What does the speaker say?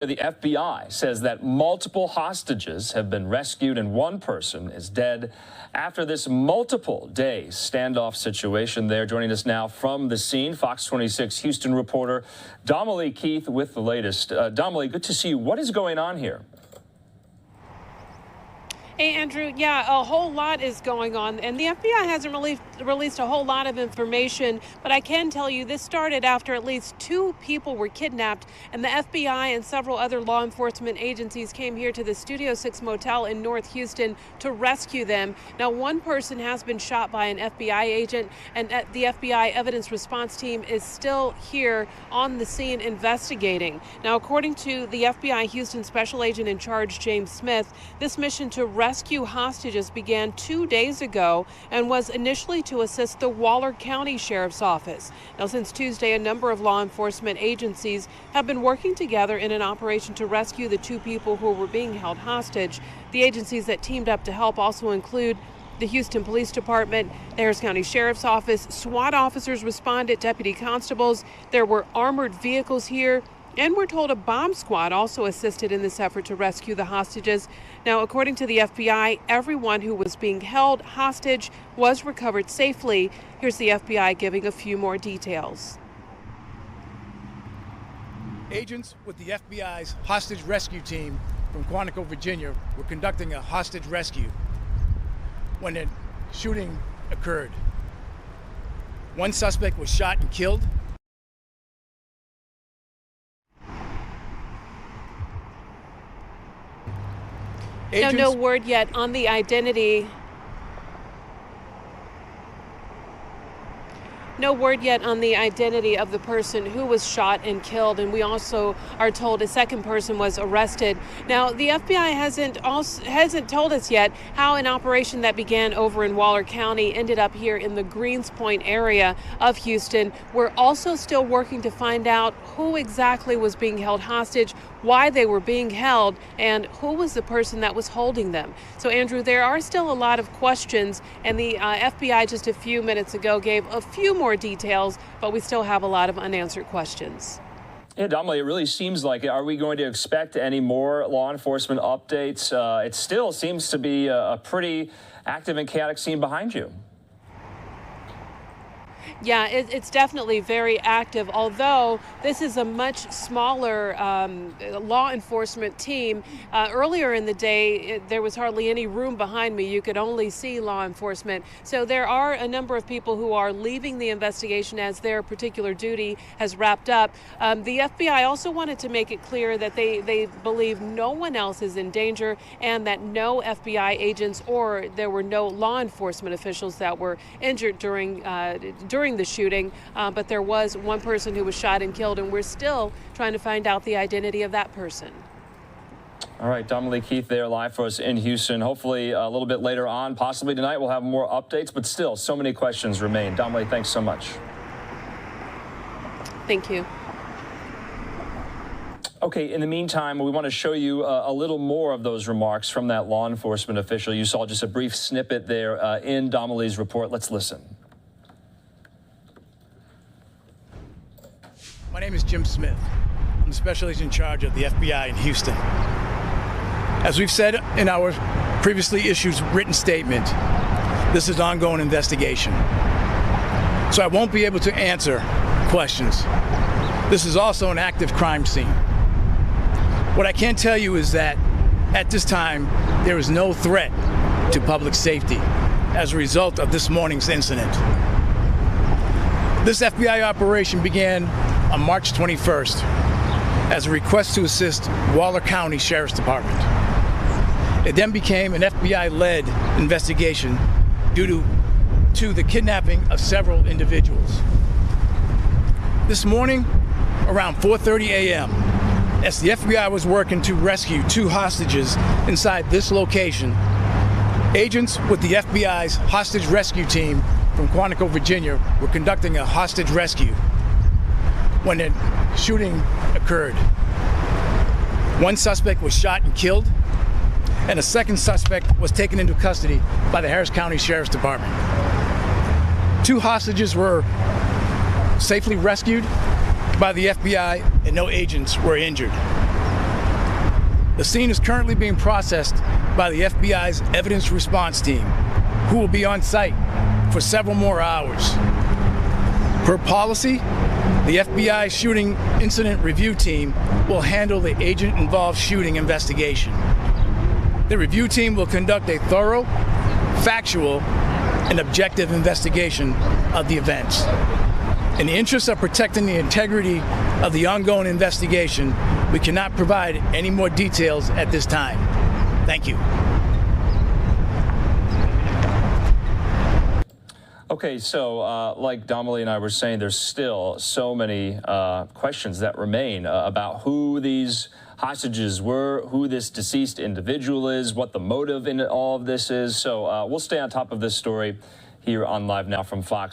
The FBI says that multiple hostages have been rescued and one person is dead after this multiple-day standoff situation there. Joining us now from the scene, Fox 26 Houston reporter Damali Keith with the latest. Damali, good to see you. What is going on here? Hey, Andrew, yeah, a whole lot is going on, and the FBI hasn't released a whole lot of information, but I can tell you this started after at least 2 people were kidnapped, and the FBI and several other law enforcement agencies came here to the Studio 6 Motel in North Houston to rescue them. Now, one person has been shot by an FBI agent, and the FBI evidence response team is still here on the scene investigating. Now, according to the FBI Houston Special Agent in Charge, James Smith, this mission to rescue hostages began 2 days ago and was initially to assist the Waller County Sheriff's Office. Now, since Tuesday, a number of law enforcement agencies have been working together in an operation to rescue the 2 people who were being held hostage. The agencies that teamed up to help also include the Houston Police Department, the Harris County Sheriff's Office, SWAT officers responded, deputy constables. There were armored vehicles here. And we're told a bomb squad also assisted in this effort to rescue the hostages. Now, according to the FBI, everyone who was being held hostage was recovered safely. Here's the FBI giving a few more details. Agents with the FBI's hostage rescue team from Quantico, Virginia, were conducting a hostage rescue when a shooting occurred. One suspect was shot and killed. Now, no word yet on the identity. No word yet on the identity of the person who was shot and killed, and we also are told a second person was arrested. Now, the FBI hasn't told us yet how an operation that began over in Waller County ended up here in the Greenspoint area of Houston. We're also still working to find out who exactly was being held hostage, why they were being held, and who was the person that was holding them. So, Andrew, there are still a lot of questions, and the FBI just a few minutes ago gave a few more details, but we still have a lot of unanswered questions. Yeah, Damali, it really seems like, are we going to expect any more law enforcement updates? It still seems to be a pretty active and chaotic scene behind you. Yeah, it's definitely very active, although this is a much smaller law enforcement team. Earlier in the day, there was hardly any room behind me. You could only see law enforcement. So there are a number of people who are leaving the investigation as their particular duty has wrapped up. The FBI also wanted to make it clear that they believe no one else is in danger and that no FBI agents or there were no law enforcement officials that were injured during the shooting, but there was one person who was shot and killed, and we're still trying to find out the identity of that person. All right, Damali Keith there live for us in Houston. Hopefully a little bit later on, possibly tonight, we'll have more updates, but still so many questions remain. Damali, thanks so much. Thank you. Okay, in the meantime, we want to show you a little more of those remarks from that law enforcement official. You saw just a brief snippet there in Damali's report. Let's listen. My name is Jim Smith. I'm the special agent in charge of the FBI in Houston. As we've said in our previously issued written statement, this is an ongoing investigation. So I won't be able to answer questions. This is also an active crime scene. What I can tell you is that at this time, there is no threat to public safety as a result of this morning's incident. This FBI operation began on March 21st as a request to assist Waller County Sheriff's Department. It then became an FBI-led investigation due to the kidnapping of several individuals. This morning, around 4:30 a.m., as the FBI was working to rescue 2 hostages inside this location, agents with the FBI's hostage rescue team from Quantico, Virginia, were conducting a hostage rescue when a shooting occurred. One suspect was shot and killed, and a second suspect was taken into custody by the Harris County Sheriff's Department. 2 hostages were safely rescued by the FBI, and no agents were injured. The scene is currently being processed by the FBI's evidence response team, who will be on site for several more hours. Per policy, the FBI Shooting Incident Review Team will handle the agent-involved shooting investigation. The review team will conduct a thorough, factual, and objective investigation of the events. In the interest of protecting the integrity of the ongoing investigation, we cannot provide any more details at this time. Thank you. Okay, so like Damali and I were saying, there's still so many questions that remain about who these hostages were, who this deceased individual is, what the motive in all of this is. So we'll stay on top of this story here on Live Now from Fox.